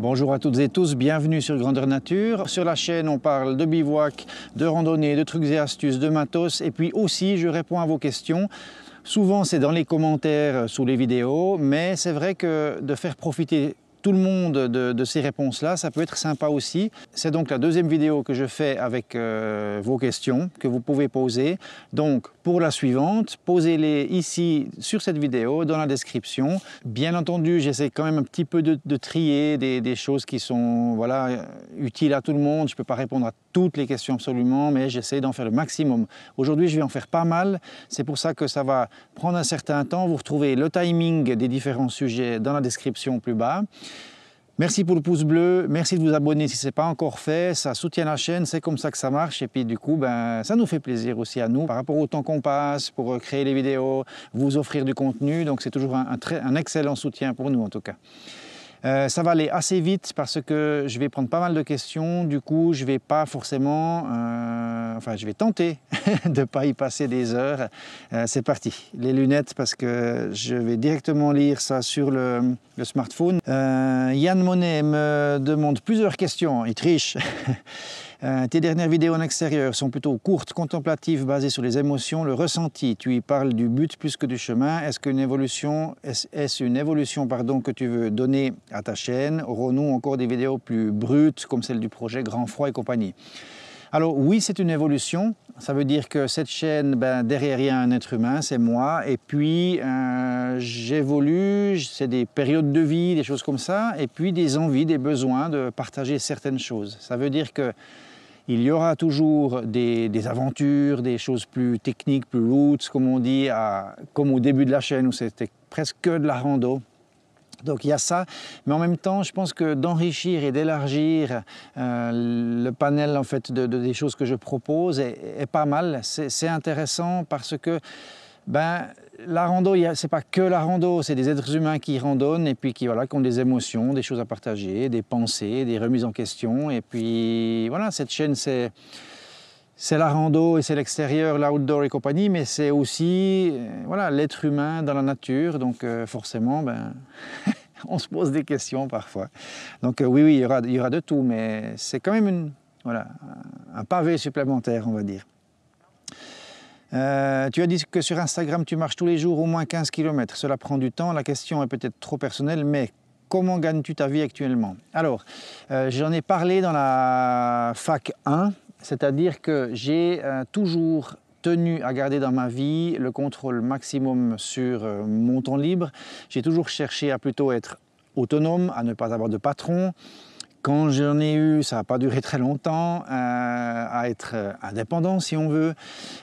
Bonjour à toutes et tous, bienvenue sur Grandeur Nature. Sur la chaîne, on parle de bivouac, de randonnée, de trucs et astuces, de matos et puis aussi je réponds à vos questions. Souvent c'est dans les commentaires sous les vidéos, mais c'est vrai que de faire profiter tout le monde de ces réponses-là, ça peut être sympa aussi. C'est donc la deuxième vidéo que je fais avec vos questions que vous pouvez poser. Donc pour la suivante, posez-les ici sur cette vidéo, dans la description. Bien entendu, j'essaie quand même un petit peu de trier des choses qui sont utiles à tout le monde. Je ne peux pas répondre à toutes les questions absolument, mais j'essaie d'en faire le maximum. Aujourd'hui, je vais en faire pas mal. C'est pour ça que ça va prendre un certain temps. Vous retrouvez le timing des différents sujets dans la description plus bas. Merci pour le pouce bleu, merci de vous abonner si ce n'est pas encore fait, ça soutient la chaîne, c'est comme ça que ça marche et puis du coup ça nous fait plaisir aussi à nous par rapport au temps qu'on passe pour créer les vidéos, vous offrir du contenu, donc c'est toujours un excellent soutien pour nous en tout cas. Ça va aller assez vite parce que je vais prendre pas mal de questions, du coup je vais pas forcément, je vais tenter de ne pas y passer des heures. C'est parti, les lunettes parce que je vais directement lire ça sur le smartphone. Yann Monet me demande plusieurs questions, il triche. Tes dernières vidéos en extérieur sont plutôt courtes, contemplatives, basées sur les émotions, le ressenti. Tu y parles du but plus que du chemin. Est-ce une évolution que tu veux donner à ta chaîne? Aurons-nous encore des vidéos plus brutes comme celle du projet Grand Froid et compagnie? Alors oui, c'est une évolution. Ça veut dire que cette chaîne, derrière il y a un être humain, c'est moi. Et puis j'évolue, c'est des périodes de vie, des choses comme ça. Et puis des envies, des besoins de partager certaines choses. Ça veut dire que il y aura toujours des aventures, des choses plus techniques, plus roots, comme on dit, comme au début de la chaîne où c'était presque que de la rando. Donc il y a ça, mais en même temps, je pense que d'enrichir et d'élargir le panel en fait, des choses que je propose est pas mal. C'est intéressant parce que la rando, c'est pas que la rando, c'est des êtres humains qui randonnent et puis qui ont des émotions, des choses à partager, des pensées, des remises en question. Et puis voilà, cette chaîne, c'est la rando et c'est l'extérieur, l'outdoor et compagnie, mais c'est aussi l'être humain dans la nature. Donc forcément, on se pose des questions parfois. Donc oui, il y aura de tout, mais c'est quand même un pavé supplémentaire, on va dire. Tu as dit que sur Instagram, tu marches tous les jours au moins 15 km. Cela prend du temps. La question est peut-être trop personnelle, mais comment gagnes-tu ta vie actuellement? Alors, j'en ai parlé dans la fac 1, c'est-à-dire que j'ai toujours tenu à garder dans ma vie le contrôle maximum sur mon temps libre. J'ai toujours cherché à plutôt être autonome, à ne pas avoir de patron. Quand j'en ai eu, ça n'a pas duré très longtemps, à être indépendant si on veut.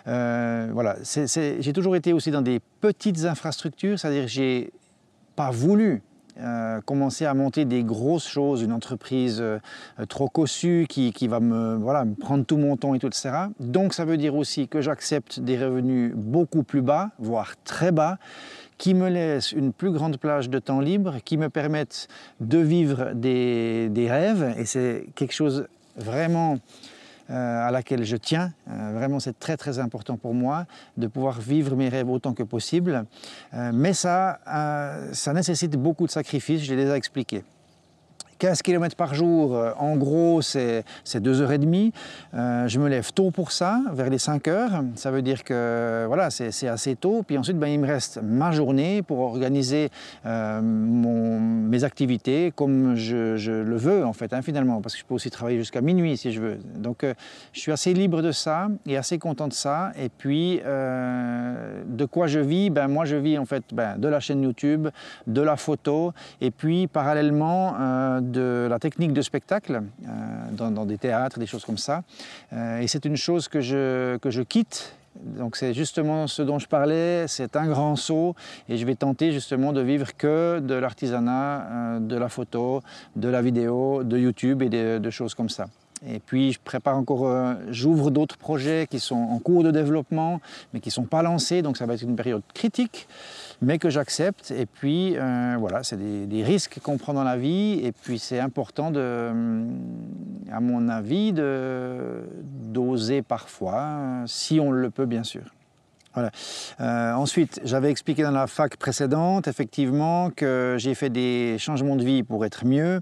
J'ai toujours été aussi dans des petites infrastructures, c'est-à-dire que j'ai pas voulu commencer à monter des grosses choses, une entreprise trop cossue qui va me prendre tout mon temps et tout, etc. Donc ça veut dire aussi que j'accepte des revenus beaucoup plus bas, voire très bas, qui me laissent une plus grande plage de temps libre, qui me permettent de vivre des rêves. Et c'est quelque chose vraiment à laquelle je tiens. Vraiment, c'est très très important pour moi de pouvoir vivre mes rêves autant que possible. Mais ça nécessite beaucoup de sacrifices, je l'ai déjà expliqué. 15 km par jour, en gros, c'est 2h30. Je me lève tôt pour ça, vers les 5h. Ça veut dire que c'est assez tôt. Puis ensuite, il me reste ma journée pour organiser mes activités comme je le veux, en fait, finalement. Parce que je peux aussi travailler jusqu'à minuit si je veux. Donc, je suis assez libre de ça et assez content de ça. Et puis, de quoi je vis? Moi, je vis en fait de la chaîne YouTube, de la photo. Et puis, parallèlement, de la technique de spectacle dans des théâtres, des choses comme ça. Et c'est une chose que je quitte. Donc c'est justement ce dont je parlais, c'est un grand saut et je vais tenter justement de vivre que de l'artisanat, de la photo, de la vidéo, de YouTube et de choses comme ça. Et puis je prépare encore, j'ouvre d'autres projets qui sont en cours de développement mais qui ne sont pas lancés, donc ça va être une période critique mais que j'accepte. Et puis c'est des risques qu'on prend dans la vie et puis c'est important à mon avis d'oser parfois, si on le peut bien sûr. Voilà. Ensuite, j'avais expliqué dans la fac précédente, effectivement, que j'ai fait des changements de vie pour être mieux.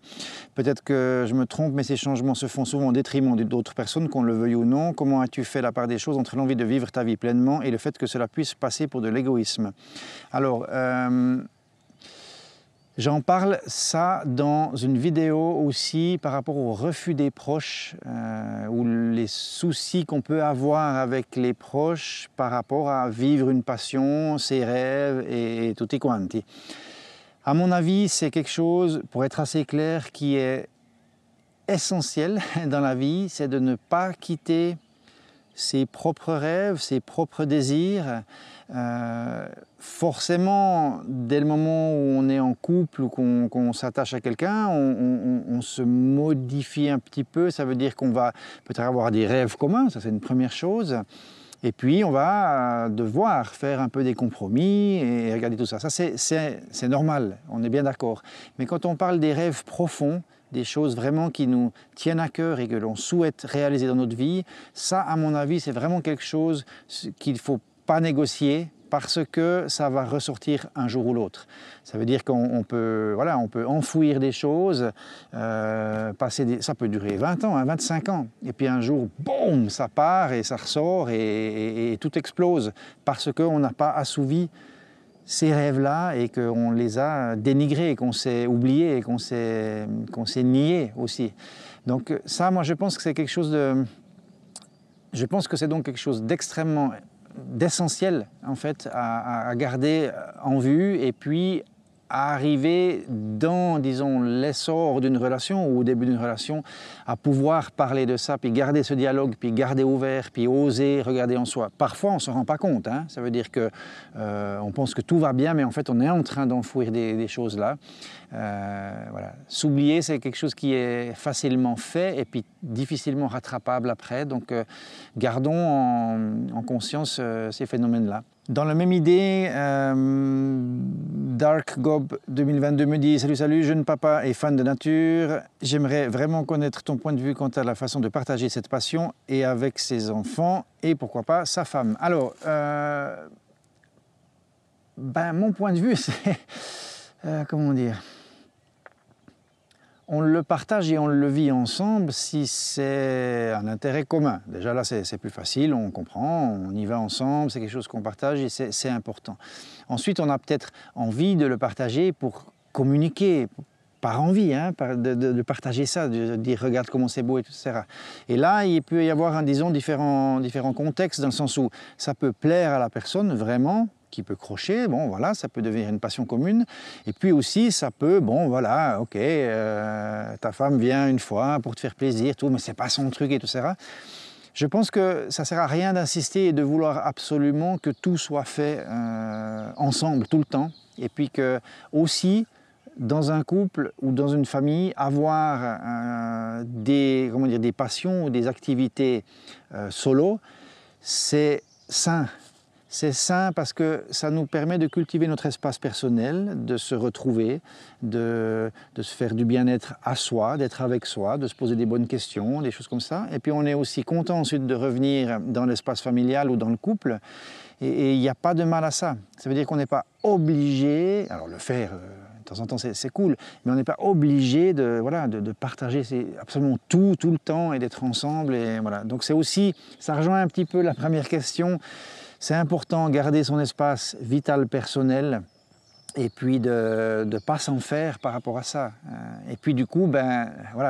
Peut-être que je me trompe, mais ces changements se font souvent au détriment d'autres personnes, qu'on le veuille ou non. Comment as-tu fait la part des choses entre l'envie de vivre ta vie pleinement et le fait que cela puisse passer pour de l'égoïsme? Alors, j'en parle ça dans une vidéo aussi par rapport au refus des proches ou les soucis qu'on peut avoir avec les proches par rapport à vivre une passion, ses rêves et tutti quanti. À mon avis, c'est quelque chose, pour être assez clair, qui est essentiel dans la vie, c'est de ne pas quitter ses propres rêves, ses propres désirs. Forcément, dès le moment où on est en couple ou qu'on s'attache à quelqu'un, on se modifie un petit peu. Ça veut dire qu'on va peut-être avoir des rêves communs, ça c'est une première chose. Et puis on va devoir faire un peu des compromis et regarder tout ça. Ça c'est normal, on est bien d'accord. Mais quand on parle des rêves profonds, des choses vraiment qui nous tiennent à cœur et que l'on souhaite réaliser dans notre vie, ça à mon avis c'est vraiment quelque chose qu'il ne faut pas négocier parce que ça va ressortir un jour ou l'autre. Ça veut dire qu'on peut, voilà, on peut enfouir des choses, ça peut durer 20 ans, 25 ans, et puis un jour, boum, ça part et ça ressort et tout explose parce qu'on n'a pas assouvi ces rêves-là et qu'on les a dénigrés, qu'on s'est oubliés, qu'on s'est niés aussi. Donc ça, moi je pense que c'est quelque chose de... Je pense que c'est donc quelque chose d'essentiel en fait à garder en vue et puis à arriver dans, disons, l'essor d'une relation ou au début d'une relation, à pouvoir parler de ça, puis garder ce dialogue, puis garder ouvert, puis oser regarder en soi. Parfois, on ne se rend pas compte, hein. Ça veut dire qu'on pense que tout va bien, mais en fait, on est en train d'enfouir des choses là. Voilà. S'oublier, c'est quelque chose qui est facilement fait et puis difficilement rattrapable après. Donc, gardons en conscience ces phénomènes-là. Dans la même idée, Dark Gob 2022 me dit « Salut, jeune papa et fan de nature. J'aimerais vraiment connaître ton point de vue quant à la façon de partager cette passion et avec ses enfants et pourquoi pas sa femme. » Alors, mon point de vue, c'est... comment dire ? On le partage et on le vit ensemble si c'est un intérêt commun. Déjà là, c'est plus facile, on comprend, on y va ensemble, c'est quelque chose qu'on partage et c'est important. Ensuite, on a peut-être envie de le partager pour communiquer, par envie, hein, de partager ça, de dire regarde comment c'est beau, etc. Et là, il peut y avoir, disons, différents contextes dans le sens où ça peut plaire à la personne vraiment, qui peut crocher, bon voilà, ça peut devenir une passion commune. Et puis aussi, ça peut, bon voilà, ok, ta femme vient une fois pour te faire plaisir, tout, mais c'est pas son truc et tout ça. Je pense que ça sert à rien d'insister et de vouloir absolument que tout soit fait ensemble tout le temps. Et puis que aussi, dans un couple ou dans une famille, avoir des passions ou des activités solo, c'est sain. C'est sain parce que ça nous permet de cultiver notre espace personnel, de se retrouver, de se faire du bien-être à soi, d'être avec soi, de se poser des bonnes questions, des choses comme ça. Et puis on est aussi content ensuite de revenir dans l'espace familial ou dans le couple. Et il n'y a pas de mal à ça. Ça veut dire qu'on n'est pas obligé, alors le faire de temps en temps c'est cool, mais on n'est pas obligé de partager absolument tout le temps et d'être ensemble. Et voilà. Donc c'est aussi, ça rejoint un petit peu la première question. C'est important de garder son espace vital personnel et puis de ne pas s'en faire par rapport à ça. Et puis du coup,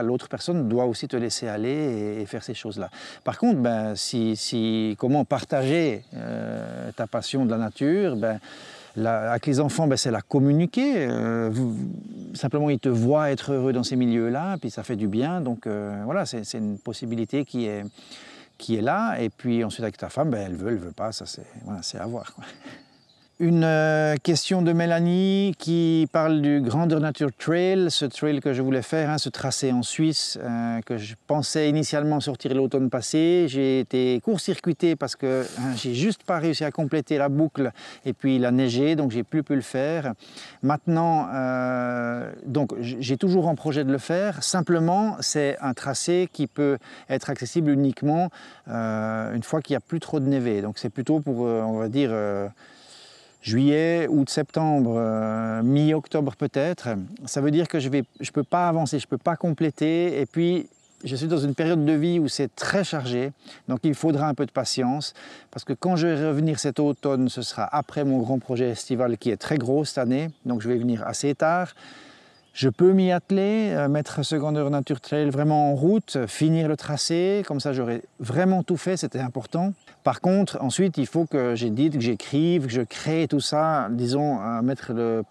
l'autre personne doit aussi te laisser aller et faire ces choses-là. Par contre, comment partager ta passion de la nature, avec les enfants, c'est la communiquer. Simplement, ils te voient être heureux dans ces milieux-là, puis ça fait du bien. Donc voilà, c'est une possibilité qui est là, et puis ensuite avec ta femme, elle veut pas, ça c'est à voir, quoi. Une question de Mélanie qui parle du Grandeur Nature Trail, ce trail que je voulais faire, hein, ce tracé en Suisse que je pensais initialement sortir l'automne passé. J'ai été court-circuité parce que j'ai juste pas réussi à compléter la boucle et puis il a neigé, donc j'ai plus pu le faire. Maintenant, donc j'ai toujours en projet de le faire. Simplement, c'est un tracé qui peut être accessible uniquement une fois qu'il n'y a plus trop de névé. Donc c'est plutôt pour, on va dire, juillet, août, septembre, mi-octobre peut-être. Ça veut dire que je ne peux pas avancer, je ne peux pas compléter. Et puis, je suis dans une période de vie où c'est très chargé. Donc, il faudra un peu de patience. Parce que quand je vais revenir cet automne, ce sera après mon grand projet estival qui est très gros cette année. Donc, je vais venir assez tard. Je peux m'y atteler, mettre ce Grandeur Nature Trail vraiment en route, finir le tracé, comme ça j'aurai vraiment tout fait, c'était important. Par contre, ensuite, il faut que j'édite, que j'écrive, que je crée tout ça, disons,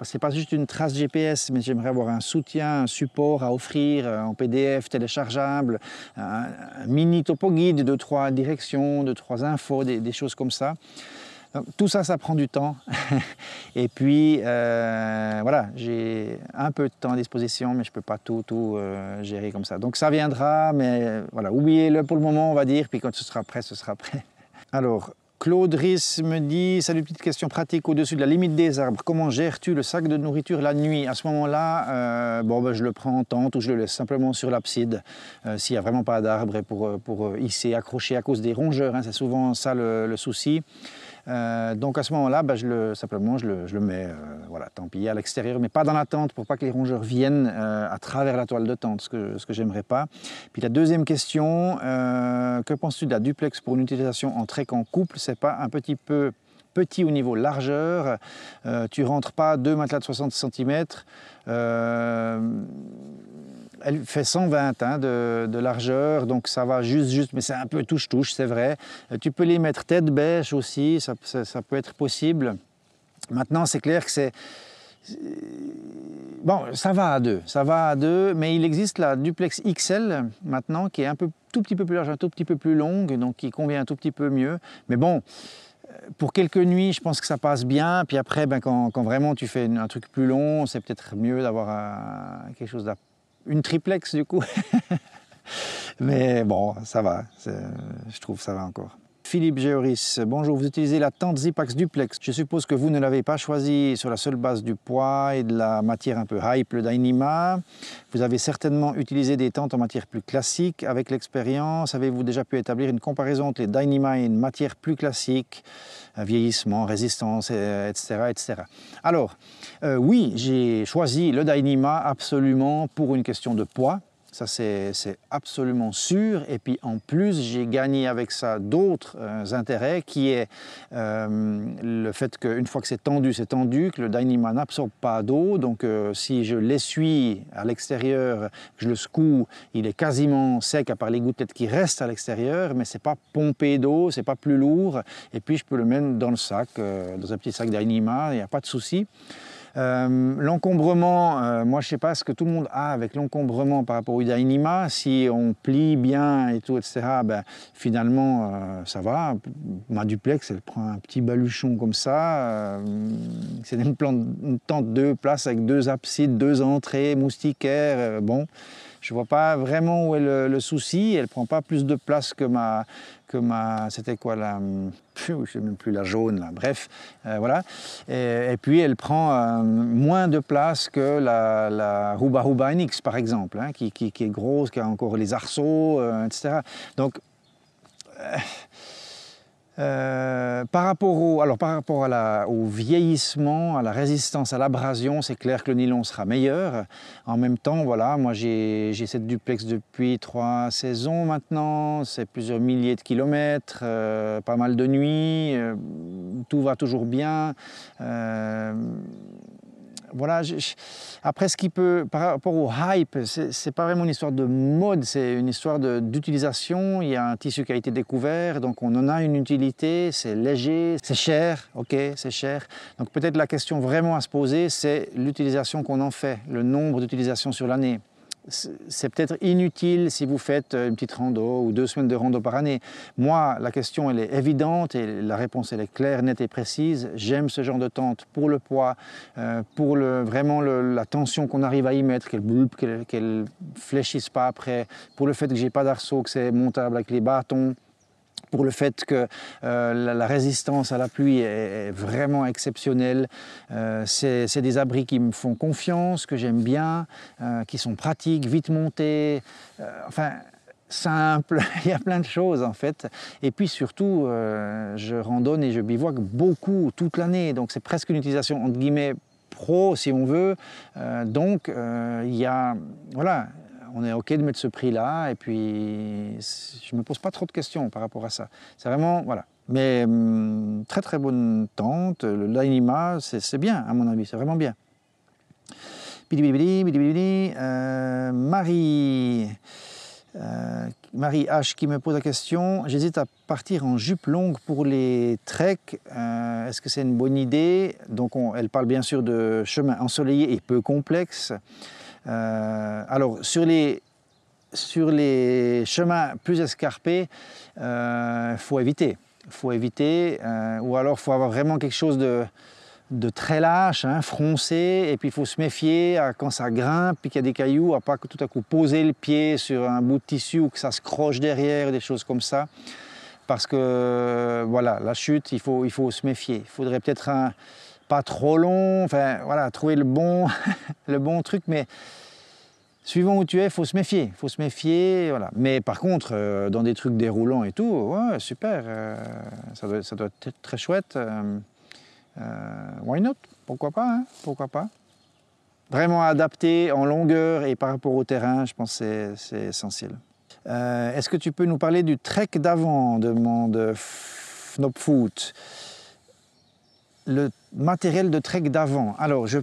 c'est pas juste une trace GPS, mais j'aimerais avoir un soutien, un support à offrir en PDF téléchargeable, un mini topo guide de 3 directions, de 3 infos, des choses comme ça. Donc, tout ça, ça prend du temps. Et puis, voilà, j'ai un peu de temps à disposition, mais je ne peux pas tout gérer comme ça. Donc ça viendra, mais voilà, oubliez-le pour le moment, on va dire, puis quand ce sera prêt, ce sera prêt. Alors, Claude Riss me dit « Salut, petite question pratique au-dessus de la limite des arbres. Comment gères-tu le sac de nourriture la nuit ?» À ce moment-là, je le prends en tente ou je le laisse simplement sur l'abside s'il n'y a vraiment pas d'arbre pour hisser, accrocher à cause des rongeurs. Hein, c'est souvent ça le souci. Donc à ce moment-là, simplement je le mets, voilà, tant pis, à l'extérieur, mais pas dans la tente pour pas que les rongeurs viennent à travers la toile de tente, ce que j'aimerais pas. Puis la deuxième question, que penses-tu de la duplex pour une utilisation en trek en couple? C'est pas un petit peu petit au niveau largeur, tu rentres pas 2 matelas de 60 cm, elle fait 120 hein, de largeur, donc ça va juste, mais c'est un peu touche-touche, c'est vrai. Tu peux les mettre tête bêche aussi, ça peut être possible. Maintenant, c'est clair que c'est... Bon, ça va à deux, mais il existe la duplex XL maintenant qui est tout petit peu plus large, un tout petit peu plus longue, donc qui convient un tout petit peu mieux. Mais bon, pour quelques nuits, je pense que ça passe bien. Puis après, quand vraiment tu fais un truc plus long, c'est peut-être mieux d'avoir quelque chose une triplex du coup. Mais bon, ça va, je trouve que ça va encore. Philippe Géoris, bonjour, vous utilisez la tente Zipax Duplex. Je suppose que vous ne l'avez pas choisie sur la seule base du poids et de la matière un peu hype, le Dyneema. Vous avez certainement utilisé des tentes en matière plus classique. Avec l'expérience, avez-vous déjà pu établir une comparaison entre les Dyneema et une matière plus classique, vieillissement, résistance, etc. etc. Alors, oui, j'ai choisi le Dyneema absolument pour une question de poids. Ça, c'est absolument sûr. Et puis, en plus, j'ai gagné avec ça d'autres intérêts, qui est le fait qu'une fois que c'est tendu, que le Dyneema n'absorbe pas d'eau. Donc, si je l'essuie à l'extérieur, que je le secoue, il est quasiment sec, à part les gouttelettes qui restent à l'extérieur, mais c'est pas pompé d'eau, c'est pas plus lourd. Et puis, je peux le mettre dans le sac, dans un petit sac Dyneema, il n'y a pas de souci. L'encombrement, moi je sais pas ce que tout le monde a avec l'encombrement par rapport au Dyneema. Si on plie bien et tout, etc., finalement ça va. Ma duplex, elle prend un petit baluchon comme ça. C'est une tente 2 places avec 2 absides, 2 entrées, moustiquaires. Bon, je vois pas vraiment où est le souci. Elle prend pas plus de place que ma c'était quoi là, je ne sais même plus, la jaune là, bref, voilà. Et puis elle prend moins de place que la Ruba NX par exemple, hein, qui est grosse, qui a encore les arceaux, etc. Donc, par rapport au vieillissement, à la résistance à l'abrasion, c'est clair que le nylon sera meilleur. En même temps, voilà, moi j'ai cette duplex depuis 3 saisons maintenant, c'est plusieurs milliers de kilomètres, pas mal de nuits, tout va toujours bien. Voilà, après ce qui peut, par rapport au hype, c'est pas vraiment une histoire de mode, c'est une histoire d'utilisation. Il y a un tissu qui a été découvert, donc on en a une utilité, c'est léger, c'est cher, ok, c'est cher. Donc peut-être la question vraiment à se poser, c'est l'utilisation qu'on en fait, le nombre d'utilisations sur l'année. c'est peut-être inutile si vous faites une petite rando ou 2 semaines de rando par année. Moi, la question elle est évidente et la réponse elle est claire, nette et précise. J'aime ce genre de tente pour le poids, pour vraiment la tension qu'on arrive à y mettre, qu'elle fléchisse pas après, pour le fait que j'ai pas d'arceau, que c'est montable avec les bâtons, pour le fait que la résistance à la pluie est vraiment exceptionnelle. C'est des abris qui me font confiance, que j'aime bien, qui sont pratiques, vite montés, enfin simples, il y a plein de choses en fait. Et puis surtout, je randonne et je bivouaque beaucoup toute l'année, donc c'est presque une utilisation entre guillemets pro si on veut. Donc il y a, voilà, on est OK de mettre ce prix-là et puis je ne me pose pas trop de questions par rapport à ça. C'est vraiment, voilà. Mais très très bonne tente, le Dyneema, c'est bien à mon avis, c'est vraiment bien. Marie H qui me pose la question, j'hésite à partir en jupe longue pour les treks, est-ce que c'est une bonne idée? Donc elle parle bien sûr de chemins ensoleillés et peu complexes. Alors sur les chemins plus escarpés, faut éviter, ou alors il faut avoir vraiment quelque chose de très lâche, hein, froncé, et puis il faut se méfier quand ça grimpe, puis qu'il y a des cailloux, à pas que tout à coup poser le pied sur un bout de tissu ou que ça se croche derrière, des choses comme ça, parce que voilà, la chute, il faut se méfier. Il faudrait peut-être pas trop long, enfin voilà, trouver le bon, le bon truc, mais suivant où tu es, il faut se méfier, voilà. Mais par contre, dans des trucs déroulants et tout, ouais, super, ça doit être très chouette. Why not? Pourquoi pas, hein? Pourquoi pas? Vraiment adapté en longueur et par rapport au terrain, je pense que c'est essentiel. Est-ce que tu peux nous parler du trek d'avant, demande Fnopfoot? Le matériel de trek d'avant. Alors, je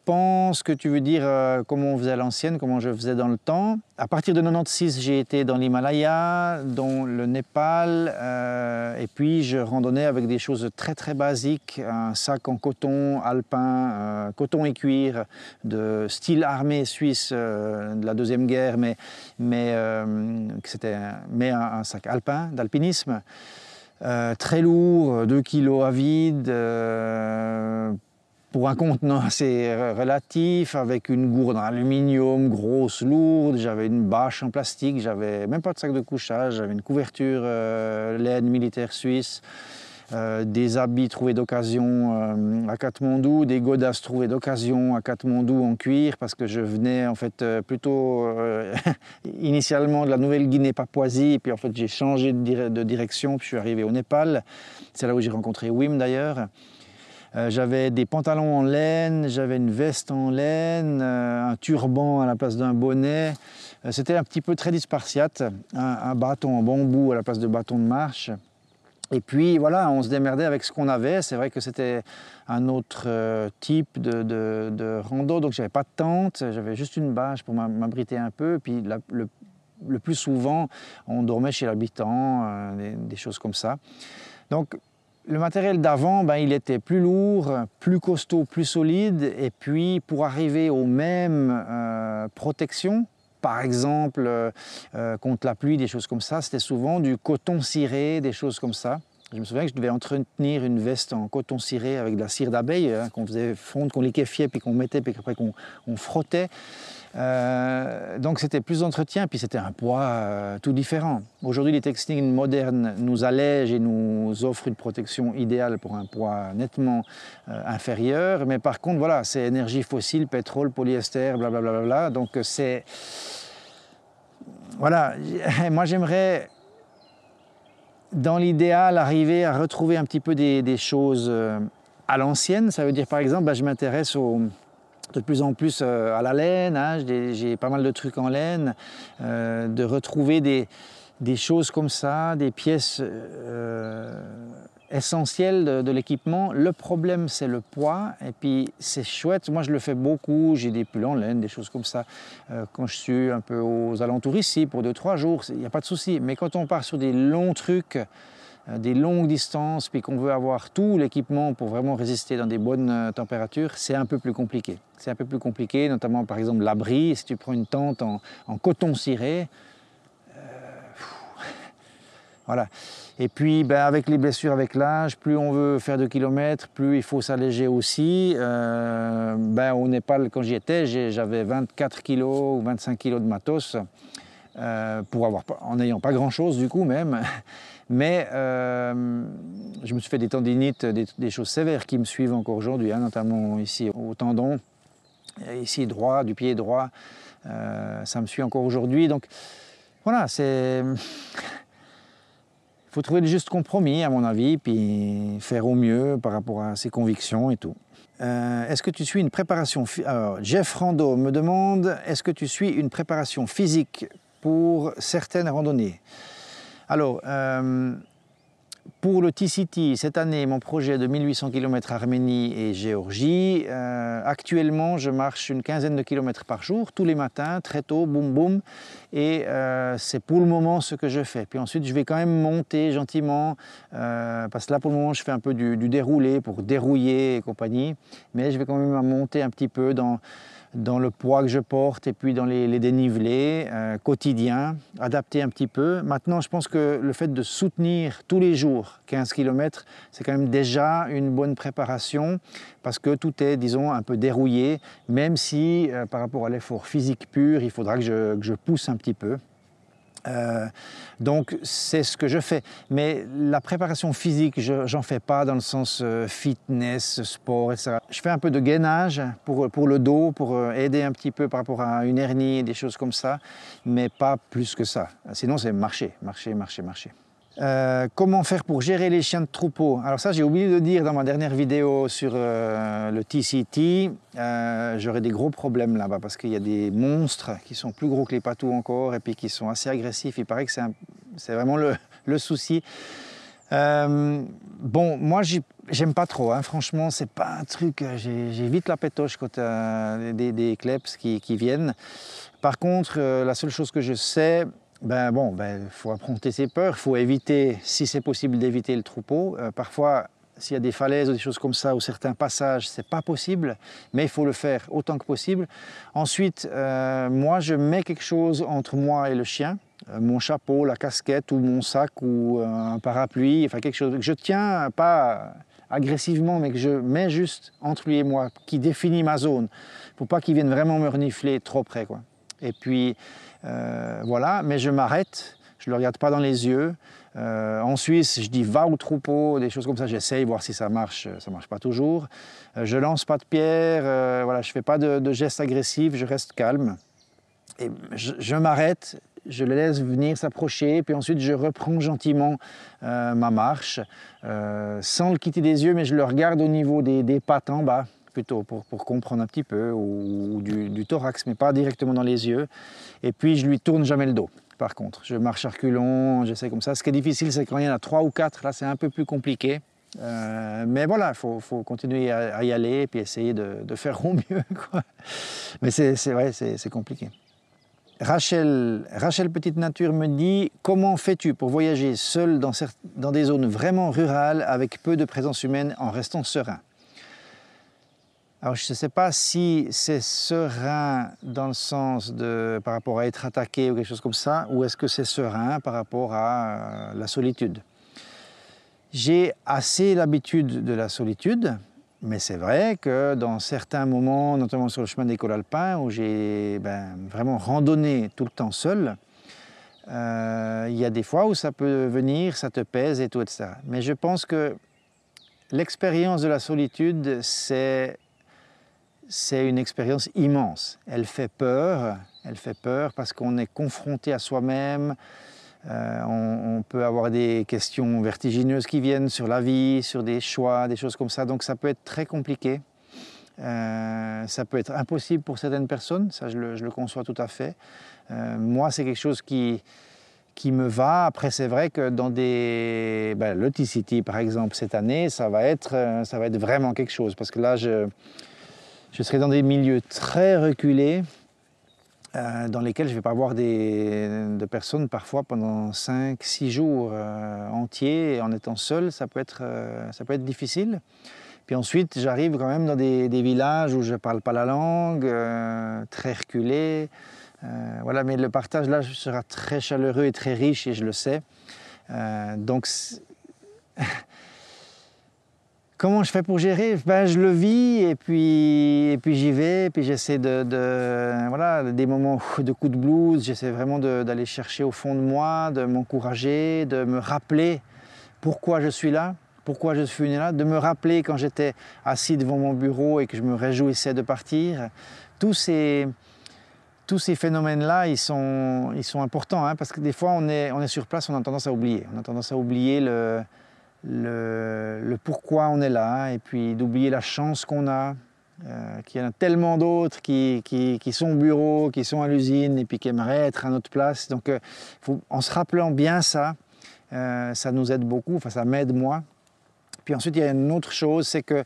pense que tu veux dire comment on faisait à l'ancienne, comment je faisais dans le temps. À partir de 96, j'ai été dans l'Himalaya, dans le Népal, et puis je randonnais avec des choses très très basiques, un sac en coton alpin, coton et cuir, de style armée suisse de la Deuxième Guerre, mais un sac alpin, d'alpinisme. Très lourd, 2 kilos à vide, pour un contenant assez relatif, avec une gourde en aluminium grosse, lourde. J'avais une bâche en plastique, j'avais même pas de sac de couchage, j'avve une couverture laine militaire suisse, des habits trouvés d'occasion à Katmandou, des godasses trouvées d'occasion à Katmandou en cuir, parce que je venais en fait plutôt initialement de la Nouvelle-Guinée-Papouasie, et puis en fait j'ai changé de direction, puis je suis arrivé au Népal. C'est là où j'ai rencontré Wim d'ailleurs. J'avais des pantalons en laine, j'avais une veste en laine, un turban à la place d'un bonnet. C'était un petit peu très dispartiate, un bâton en bambou à la place de bâton de marche. Et puis voilà, on se démerdait avec ce qu'on avait. C'est vrai que c'était un autre type de rando, donc j'avais pas de tente, j'avais juste une bâche pour m'abriter un peu. Et puis le plus souvent, on dormait chez l'habitant, des choses comme ça. Donc le matériel d'avant, ben, il était plus lourd, plus costaud, plus solide. Et puis pour arriver aux mêmes protections, par exemple, contre la pluie, des choses comme ça, c'était souvent du coton ciré, des choses comme ça. Je me souviens que je devais entretenir une veste en coton ciré avec de la cire d'abeille, hein, qu'on faisait fondre, qu'on liquéfiait, puis qu'on mettait, puis après qu'on frottait. Donc c'était plus d'entretien, puis c'était un poids tout différent. Aujourd'hui, les textiles modernes nous allègent et nous offrent une protection idéale pour un poids nettement inférieur. Mais par contre, voilà, c'est énergie fossile, pétrole, polyester, blablabla. Donc c'est... Voilà, moi j'aimerais, dans l'idéal, arriver à retrouver un petit peu des choses à l'ancienne. Ça veut dire, par exemple, je m'intéresse de plus en plus à la laine, hein. J'ai pas mal de trucs en laine, de retrouver des choses comme ça, des pièces essentielles de l'équipement. Le problème, c'est le poids, et puis c'est chouette. Moi, je le fais beaucoup, j'ai des pulls en laine, des choses comme ça. Quand je suis un peu aux alentours ici, pour 2-3 jours, il n'y a pas de souci. Mais quand on part sur des longs trucs, des longues distances, puis qu'on veut avoir tout l'équipement pour vraiment résister dans des bonnes températures, c'est un peu plus compliqué. C'est un peu plus compliqué, notamment par exemple l'abri. Si tu prends une tente en coton ciré, voilà. Et puis avec les blessures avec l'âge, plus on veut faire de kilomètres, plus il faut s'alléger aussi. Au Népal, quand j'y étais, j'avais 24 kg ou 25 kg de matos, en n'ayant pas grand-chose du coup même. Mais je me suis fait des tendinites, des choses sévères qui me suivent encore aujourd'hui, hein, notamment ici au tendon, ici droit, du pied droit. Ça me suit encore aujourd'hui. Donc voilà, c'est... Il faut trouver le juste compromis, à mon avis, puis faire au mieux par rapport à ses convictions et tout. Est-ce que tu suis une préparation... Alors, Jeff Rando me demande, est-ce que tu suis une préparation physique pour certaines randonnées? Alors, pour le TCT, cette année, mon projet de 1800 km Arménie et Géorgie, actuellement, je marche une quinzaine de kilomètres par jour, tous les matins, très tôt, boum boum, et c'est pour le moment ce que je fais. Puis ensuite, je vais quand même monter gentiment, parce que là, pour le moment, je fais un peu du déroulé pour dérouiller et compagnie, mais je vais quand même monter un petit peu dans le poids que je porte et puis dans les dénivelés quotidiens, adapter un petit peu. Maintenant, je pense que le fait de soutenir tous les jours 15 km, c'est quand même déjà une bonne préparation parce que tout est, disons, un peu dérouillé, même si par rapport à l'effort physique pur, il faudra que je pousse un petit peu. Donc c'est ce que je fais, mais la préparation physique, j'en fais pas dans le sens fitness, sport, etc. Je fais un peu de gainage pour le dos, pour aider un petit peu par rapport à une hernie, des choses comme ça, mais pas plus que ça. Sinon c'est marcher. Comment faire pour gérer les chiens de troupeau? Alors ça, j'ai oublié de dire dans ma dernière vidéo sur le TCT, j'aurais des gros problèmes là-bas parce qu'il y a des monstres qui sont plus gros que les patous encore et puis qui sont assez agressifs. Il paraît que c'est vraiment le souci. Moi, j'aime pas trop, hein. Franchement, c'est pas un truc, j'ai vite la pétoche quand des kleps qui viennent. Par contre, la seule chose que je sais, faut affronter ses peurs, il faut éviter, si c'est possible, d'éviter le troupeau. Parfois, s'il y a des falaises ou des choses comme ça, ou certains passages, c'est pas possible, mais il faut le faire autant que possible. Ensuite, moi, je mets quelque chose entre moi et le chien, mon chapeau, la casquette, ou mon sac, ou un parapluie, enfin quelque chose que je tiens, pas agressivement, mais que je mets juste entre lui et moi, qui définit ma zone, pour pas qu'il vienne vraiment me renifler trop près, quoi. Et puis, voilà, mais je m'arrête, je ne le regarde pas dans les yeux. En Suisse, je dis va au troupeau, des choses comme ça, j'essaye, voir si ça marche pas toujours. Je lance pas de pierre, voilà, je fais pas de gestes agressifs, je reste calme. Et je m'arrête, je le laisse venir s'approcher, puis ensuite je reprends gentiment ma marche, sans le quitter des yeux, mais je le regarde au niveau des pattes en bas, plutôt pour comprendre un petit peu, ou du thorax, mais pas directement dans les yeux. Et puis je lui tourne jamais le dos. Par contre, je marche à reculons, j'essaie comme ça. Ce qui est difficile, c'est quand il y en a 3 ou 4, là c'est un peu plus compliqué. Mais voilà, il faut continuer à y aller et puis essayer de faire au mieux, quoi. Mais c'est vrai, c'est compliqué. Rachel Petite Nature me dit « Comment fais-tu pour voyager seul dans des zones vraiment rurales avec peu de présence humaine en restant serein ?» Alors je ne sais pas si c'est serein dans le sens par rapport à être attaqué ou quelque chose comme ça, ou est-ce que c'est serein par rapport à la solitude. J'ai assez l'habitude de la solitude, mais c'est vrai que dans certains moments, notamment sur le chemin des cols alpins, où j'ai vraiment randonné tout le temps seul, il y a des fois où ça peut venir, ça te pèse et tout, etc. Mais je pense que l'expérience de la solitude, c'est une expérience immense. Elle fait peur parce qu'on est confronté à soi-même. On peut avoir des questions vertigineuses qui viennent sur la vie, sur des choix, des choses comme ça. Donc ça peut être très compliqué. Ça peut être impossible pour certaines personnes, ça je le conçois tout à fait. Moi, c'est quelque chose qui me va. Après, c'est vrai que dans le TCT, par exemple, cette année, ça va être vraiment quelque chose. Parce que là, je serai dans des milieux très reculés. dans lesquels je ne vais pas voir de personnes parfois pendant 5-6 jours entiers, et en étant seul, ça peut être difficile. Puis ensuite, j'arrive quand même dans des villages où je ne parle pas la langue, très reculés. Voilà, mais le partage là sera très chaleureux et très riche, et je le sais. Donc, comment je fais pour gérer? Ben, je le vis, et puis j'y vais, et puis j'essaie voilà, des moments de coups de blues, j'essaie vraiment d'aller chercher au fond de moi, de m'encourager, de me rappeler pourquoi je suis là. Pourquoi je suis venu là, de me rappeler quand j'étais assis devant mon bureau et que je me réjouissais de partir. Tous ces phénomènes-là, ils sont importants, hein, parce que des fois, on est sur place, on a tendance à oublier. On a tendance à oublier le pourquoi on est là, et puis d'oublier la chance qu'on a, qu'il y en a tellement d'autres qui sont au bureau, qui sont à l'usine, et puis qui aimeraient être à notre place. Donc, en se rappelant bien ça nous aide beaucoup, enfin ça m'aide moi. Puis ensuite, il y a une autre chose, c'est qu'il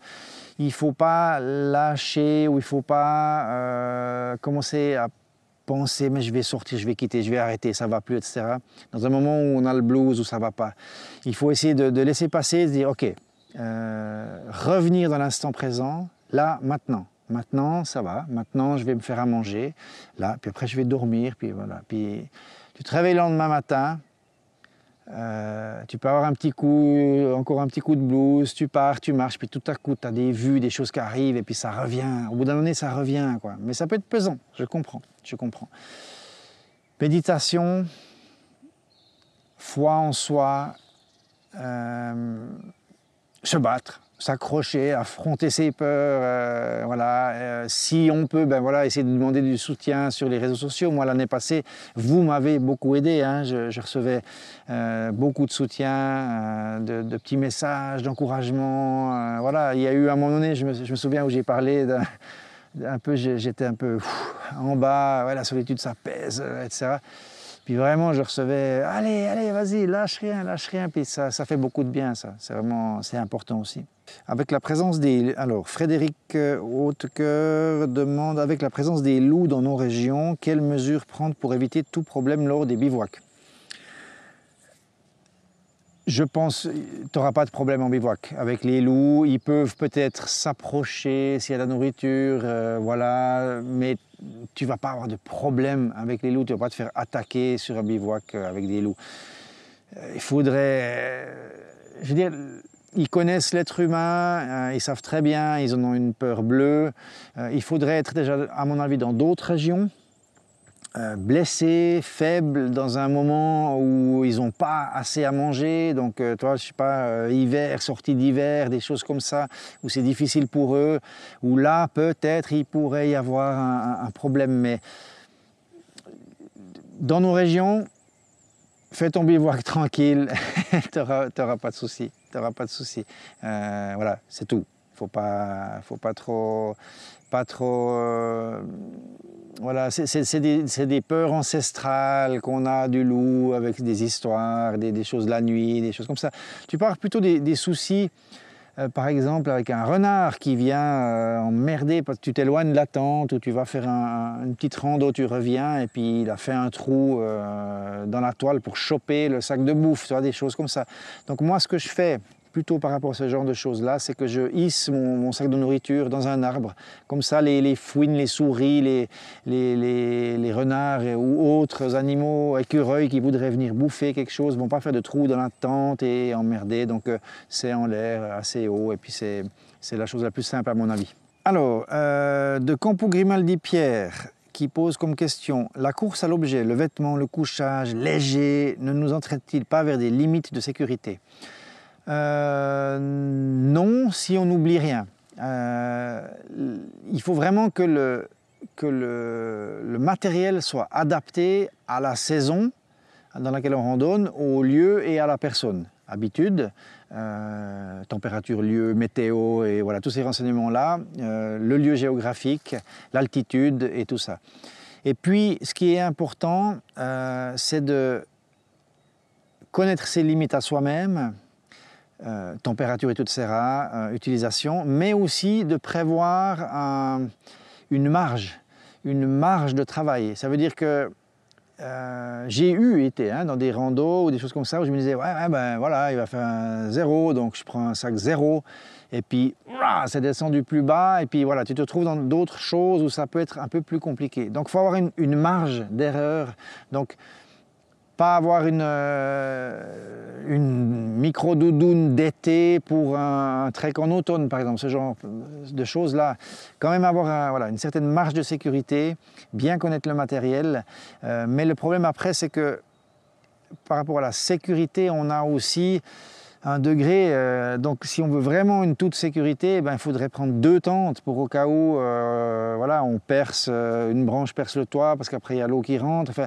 ne faut pas lâcher, ou il ne faut pas commencer à penser « mais je vais sortir, je vais quitter, je vais arrêter, ça ne va plus », etc. Dans un moment où on a le blues, où ça ne va pas. Il faut essayer de laisser passer, de dire « ok, revenir dans l'instant présent, là, maintenant. Maintenant, ça va, maintenant je vais me faire à manger, là, puis après je vais dormir, puis voilà. Puis tu te réveilles le lendemain matin, tu peux avoir encore un petit coup de blues, tu pars, tu marches, puis tout à coup, tu as des vues, des choses qui arrivent, et puis ça revient. Au bout d'un moment, ça revient, quoi. Mais ça peut être pesant, je comprends. Méditation, foi en soi, se battre, s'accrocher, affronter ses peurs, voilà. Si on peut, ben voilà, essayer de demander du soutien sur les réseaux sociaux. Moi, l'année passée, vous m'avez beaucoup aidé, hein. Je recevais beaucoup de soutien, de petits messages, d'encouragement. Voilà, il y a eu un moment donné, je me souviens, où j'ai parlé j'étais un peu en bas, ouais, la solitude ça pèse, etc. Puis vraiment, je recevais « Allez, vas-y, lâche rien », puis ça fait beaucoup de bien, ça. C'est important aussi. Avec la présence Alors, Frédéric Hautecoeur demande « Avec la présence des loups dans nos régions, quelles mesures prendre pour éviter tout problème lors des bivouacs ?» Je pense que tu n'auras pas de problème en bivouac. Avec les loups, ils peuvent peut-être s'approcher s'il y a de la nourriture, voilà, mais tu ne vas pas avoir de problème avec les loups, tu ne vas pas te faire attaquer sur un bivouac avec des loups. Il faudrait... je veux dire, ils connaissent l'être humain, ils savent très bien, ils en ont une peur bleue. Il faudrait être déjà, à mon avis, dans d'autres régions, blessés, faibles, dans un moment où ils n'ont pas assez à manger, donc toi, je sais pas, hiver, sortie d'hiver, des choses comme ça, où c'est difficile pour eux, où là, peut-être, il pourrait y avoir un problème. Mais dans nos régions, fais ton bivouac tranquille, t'auras pas de soucis, voilà, c'est tout. Faut pas trop... voilà, c'est des peurs ancestrales qu'on a du loup, avec des histoires, des choses la nuit, des choses comme ça. Tu parles plutôt des soucis, par exemple avec un renard qui vient emmerder parce que tu t'éloignes de la tente, ou tu vas faire une petite rando, tu reviens et puis il a fait un trou dans la toile pour choper le sac de bouffe, tu vois, des choses comme ça. Donc moi, ce que je fais plutôt par rapport à ce genre de choses-là, c'est que je hisse mon sac de nourriture dans un arbre. Comme ça, les fouines, les souris, les renards ou autres animaux, écureuils qui voudraient venir bouffer quelque chose, ne vont pas faire de trous dans la tente et emmerder. Donc c'est en l'air, assez haut, et puis c'est la chose la plus simple à mon avis. Alors, de Campo Grimaldi Pierre, qui pose comme question « La course à l'objet, le vêtement, le couchage léger, ne nous entraîne-t-il pas vers des limites de sécurité ?» Non, si on n'oublie rien. Il faut vraiment que le matériel soit adapté à la saison dans laquelle on randonne, au lieu et à la personne. Habitude, température, lieu, météo, et voilà, tous ces renseignements-là, le lieu géographique, l'altitude et tout ça. Et puis, ce qui est important, c'est de connaître ses limites à soi-même, température, etc., utilisation, mais aussi de prévoir une marge une marge de travail. Ça veut dire que j'ai été dans des randos ou des choses comme ça où je me disais ouais ben voilà, il va faire un 0, donc je prends un sac 0 et puis c'est descendu plus bas et puis voilà, tu te trouves dans d'autres choses où ça peut être un peu plus compliqué. Donc il faut avoir une marge d'erreur. Donc pas avoir une micro-doudoune d'été pour un trek en automne, par exemple, ce genre de choses-là. Quand même avoir voilà, une certaine marge de sécurité, bien connaître le matériel. Mais le problème après, c'est que par rapport à la sécurité, on a aussi un degré. Donc si on veut vraiment une toute sécurité, il faudrait prendre 2 tentes pour au cas où voilà, on perce, une branche perce le toit parce qu'après il y a l'eau qui rentre. Enfin,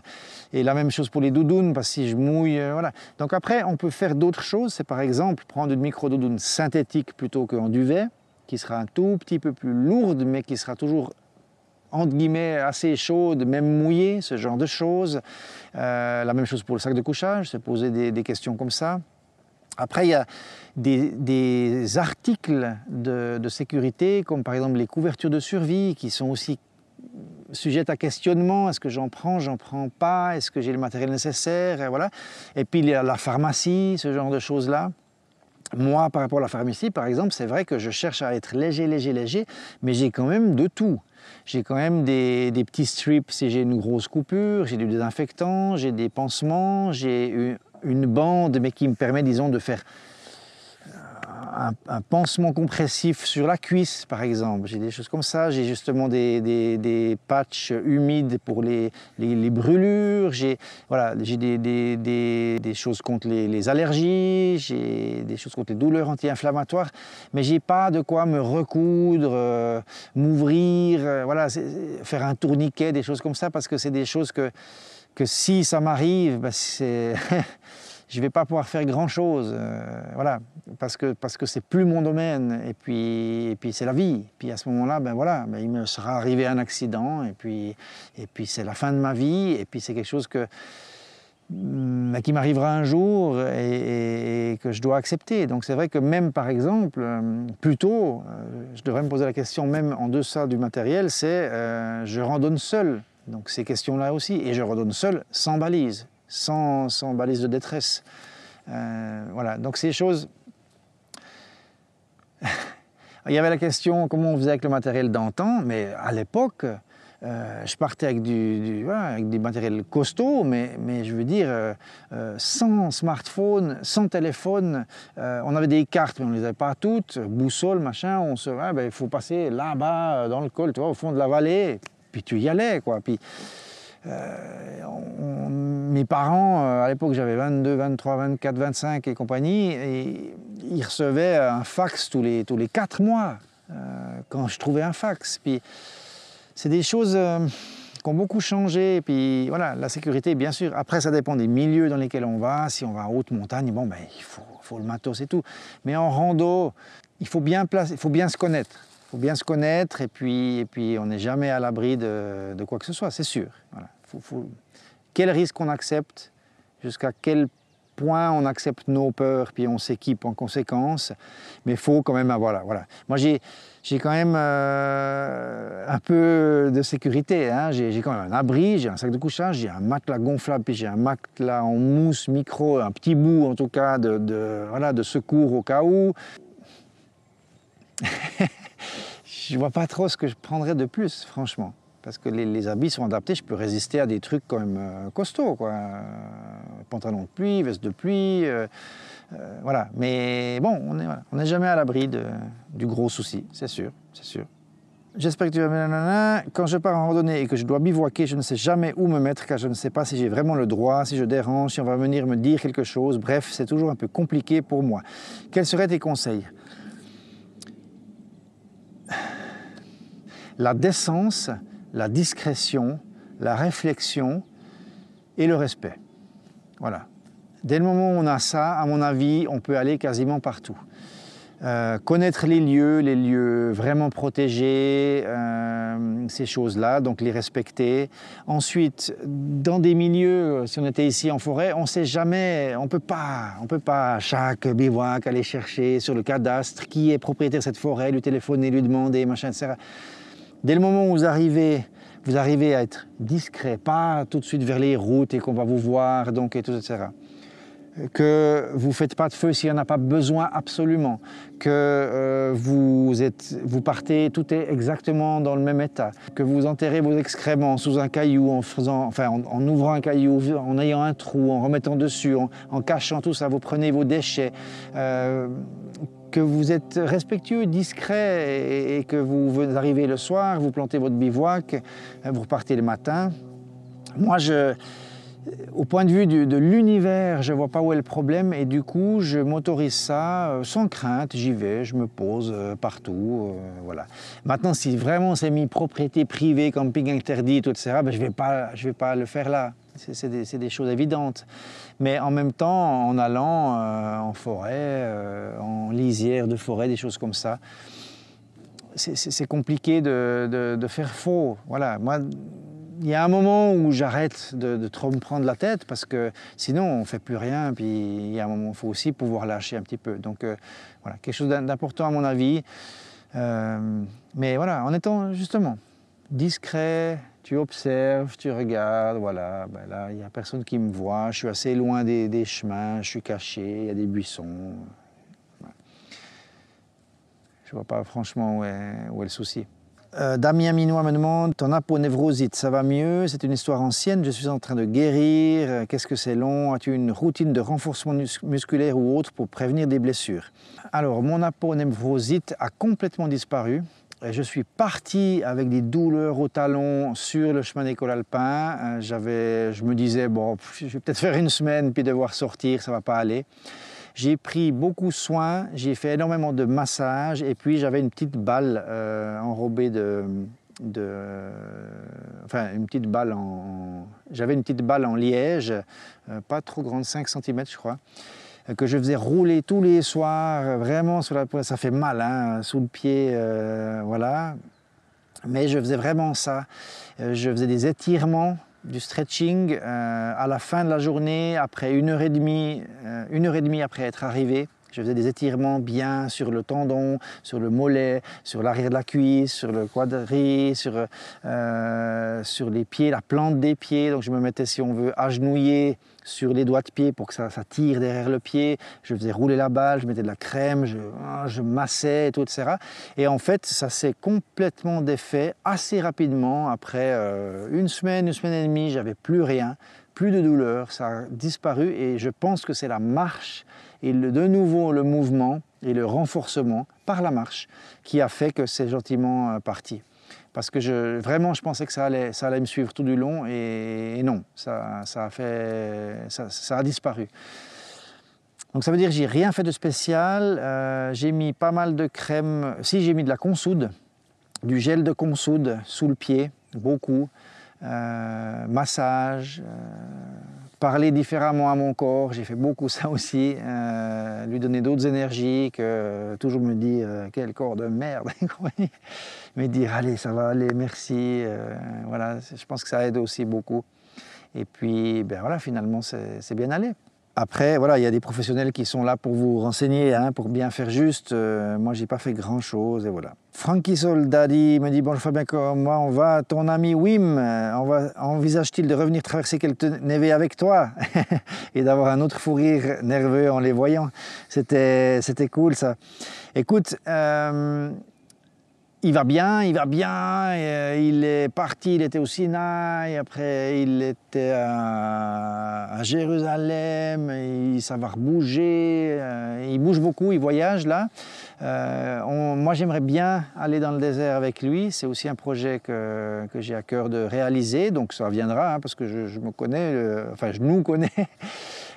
et la même chose pour les doudounes parce que si je mouille, voilà. Donc après on peut faire d'autres choses. C'est par exemple prendre une micro-doudoune synthétique plutôt qu'en duvet, qui sera un tout petit peu plus lourde mais qui sera toujours entre guillemets assez chaude, même mouillée, ce genre de choses. La même chose pour le sac de couchage, se poser des questions comme ça. Après, il y a des articles de sécurité, comme par exemple les couvertures de survie, qui sont aussi sujettes à questionnement. Est-ce que j'en prends pas? Est-ce que j'ai le matériel nécessaire? Et voilà. Et puis il y a la pharmacie, ce genre de choses-là. Moi, par rapport à la pharmacie, par exemple, c'est vrai que je cherche à être léger, mais j'ai quand même de tout. J'ai quand même des petits strips si j'ai une grosse coupure, j'ai du désinfectant, j'ai des pansements, j'ai une bande, mais qui me permet, disons, de faire un pansement compressif sur la cuisse, par exemple. J'ai des choses comme ça. J'ai justement des patchs humides pour les brûlures. J'ai voilà, des choses contre les allergies. J'ai des choses contre les douleurs anti-inflammatoires. Mais j'ai pas de quoi me recoudre, m'ouvrir, voilà, faire un tourniquet, des choses comme ça, parce que c'est des choses que si ça m'arrive, je ne vais pas pouvoir faire grand-chose, voilà, parce que c'est plus mon domaine, et puis c'est la vie. Puis à ce moment-là, voilà, il me sera arrivé un accident, et puis c'est la fin de ma vie, et puis c'est quelque chose qui m'arrivera un jour et que je dois accepter. Donc c'est vrai que même par exemple, plutôt, je devrais me poser la question même en deçà du matériel, c'est je randonne seul. Donc ces questions-là aussi, et je randonne seul sans balise. Sans balise de détresse. Voilà, donc ces choses... Il y avait la question comment on faisait avec le matériel d'antan, mais à l'époque, je partais avec avec du matériel costaud, mais je veux dire, sans smartphone, sans téléphone, on avait des cartes, mais on ne les avait pas toutes, boussole, machin, il faut passer là-bas, dans le col, tu vois, au fond de la vallée, puis tu y allais, quoi. Puis, mes parents, à l'époque j'avais 22, 23, 24, 25 et compagnie, et ils recevaient un fax tous les 4 mois quand je trouvais un fax. Puis c'est des choses qui ont beaucoup changé. Puis voilà, la sécurité, bien sûr. Après, ça dépend des milieux dans lesquels on va. Si on va en haute montagne, il faut le matos et tout. Mais en rando, il faut bien se connaître. Il faut bien se connaître et puis on n'est jamais à l'abri de quoi que ce soit, c'est sûr. Voilà. Quel risque on accepte, jusqu'à quel point on accepte nos peurs, puis on s'équipe en conséquence. Mais il faut quand même avoir... Voilà. Moi, j'ai quand même un peu de sécurité. Hein. J'ai quand même un abri, j'ai un sac de couchage, j'ai un matelas gonflable, puis j'ai un matelas en mousse micro, un petit bout en tout cas de secours au cas où. Je ne vois pas trop ce que je prendrais de plus, franchement. Parce que les habits sont adaptés, je peux résister à des trucs quand même costauds, quoi. Pantalon de pluie, veste de pluie, voilà. Mais bon, on n'est jamais à l'abri du gros souci, c'est sûr, c'est sûr. J'espère que tu vas bien. Quand je pars en randonnée et que je dois bivouaquer, je ne sais jamais où me mettre, car je ne sais pas si j'ai vraiment le droit, si je dérange, si on va venir me dire quelque chose. Bref, c'est toujours un peu compliqué pour moi. Quels seraient tes conseils ? La décence, la discrétion, la réflexion et le respect. Voilà. Dès le moment où on a ça, à mon avis, on peut aller quasiment partout. Connaître les lieux vraiment protégés, ces choses-là, donc les respecter. Ensuite, dans des milieux, si on était ici en forêt, on ne sait jamais, on peut pas à chaque bivouac aller chercher sur le cadastre qui est propriétaire de cette forêt, lui téléphoner, lui demander, machin, etc. Dès le moment où vous arrivez, vous arrivez à être discret, pas tout de suite vers les routes et qu'on va vous voir, donc, et tout, etc. Que vous ne faites pas de feu s'il n'y en a pas besoin absolument, que vous partez, tout est exactement dans le même état, que vous enterrez vos excréments sous un caillou en ouvrant un caillou, en ayant un trou, en remettant dessus, en cachant tout ça, vous prenez vos déchets, que vous êtes respectueux, discret et que vous arrivez le soir, vous plantez votre bivouac, vous repartez le matin. Moi, au point de vue de l'univers, je ne vois pas où est le problème et du coup, je m'autorise ça sans crainte, j'y vais, je me pose partout, voilà. Maintenant, si vraiment c'est mis propriété privée, camping interdit, etc., ben, je vais pas le faire là. C'est des choses évidentes. Mais en même temps, en allant en forêt, en lisière de forêt, des choses comme ça, c'est compliqué de faire faux. Voilà. Moi, il y a un moment où j'arrête de trop me prendre la tête parce que sinon on ne fait plus rien, puis il y a un moment où il faut aussi pouvoir lâcher un petit peu. Donc voilà, quelque chose d'important à mon avis. Mais voilà, en étant justement discret, tu observes, tu regardes, voilà, ben là il n'y a personne qui me voit, je suis assez loin des chemins, je suis caché, il y a des buissons. Voilà. Je ne vois pas franchement où est le souci. Damien Minois me demande, ton aponevrosite, ça va mieux? C'est une histoire ancienne, je suis en train de guérir. Qu'est-ce que c'est long? As-tu une routine de renforcement musculaire ou autre pour prévenir des blessures? Alors, mon aponevrosite a complètement disparu. Je suis parti avec des douleurs au talon sur le chemin d'école alpin. Je me disais, bon, je vais peut-être faire une semaine puis devoir sortir, ça ne va pas aller. J'ai pris beaucoup soin, j'ai fait énormément de massages et puis j'avais une petite balle enrobée une petite balle j'avais une petite balle en liège, pas trop grande, 5 cm je crois, que je faisais rouler tous les soirs, vraiment sur la pointe, ça fait mal hein, sous le pied, voilà. Mais je faisais vraiment ça, je faisais des étirements, du stretching à la fin de la journée, après 1h30 après être arrivé. Je faisais des étirements bien sur le tendon, sur le mollet, sur l'arrière de la cuisse, sur le quadri, sur les pieds, la plante des pieds. Donc je me mettais, si on veut, agenouillé sur les doigts de pied pour que ça tire derrière le pied. Je faisais rouler la balle, je mettais de la crème, je massais, et tout, etc. Et en fait, ça s'est complètement défait assez rapidement. Après une semaine et demie, j'avais plus rien, plus de douleur, ça a disparu et je pense que c'est la marche et de nouveau le mouvement et le renforcement par la marche qui a fait que c'est gentiment parti. Parce que vraiment, je pensais que ça allait me suivre tout du long et non, ça a disparu. Donc ça veut dire que j'ai rien fait de spécial, j'ai mis pas mal de crème, si j'ai mis de la consoude, du gel de consoude sous le pied, beaucoup, massage, parler différemment à mon corps, j'ai fait beaucoup ça aussi, lui donner d'autres énergies que toujours me dire quel corps de merde, mais dire allez ça va aller, merci, voilà, je pense que ça aide aussi beaucoup. Et puis ben voilà, finalement c'est bien allé. Après, voilà, il y a des professionnels qui sont là pour vous renseigner, hein, pour bien faire juste. Moi, j'ai pas fait grand-chose et voilà. Frankie Soldadi me dit « Bonjour Fabien, comment on va? Ton ami Wim, envisage-t-il de revenir traverser quelques névés avec toi ?» et d'avoir un autre fou rire nerveux en les voyant. C'était cool ça. Écoute, il va bien, il est parti, il était au Sinaï, après il était à Jérusalem, ça va rebouger, il bouge beaucoup, il voyage là. Moi j'aimerais bien aller dans le désert avec lui, c'est aussi un projet que j'ai à cœur de réaliser, donc ça viendra hein, parce que je me connais, je nous connais.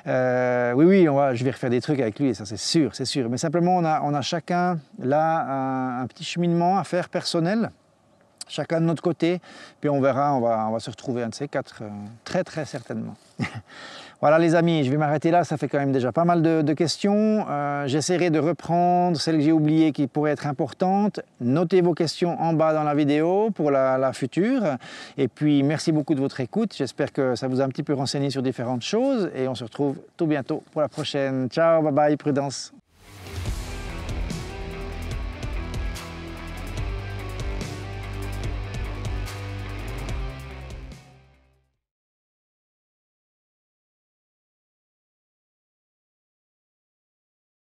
Oui, je vais refaire des trucs avec lui, ça c'est sûr. Mais simplement, on a chacun là un petit cheminement à faire personnel, chacun de notre côté, puis on verra, on va se retrouver un de ces quatre, très très certainement. Voilà les amis, je vais m'arrêter là, ça fait quand même déjà pas mal de questions. J'essaierai de reprendre celles que j'ai oubliées qui pourraient être importantes. Notez vos questions en bas dans la vidéo pour la future. Et puis merci beaucoup de votre écoute, j'espère que ça vous a un petit peu renseigné sur différentes choses et on se retrouve tout bientôt pour la prochaine. Ciao, bye bye, prudence.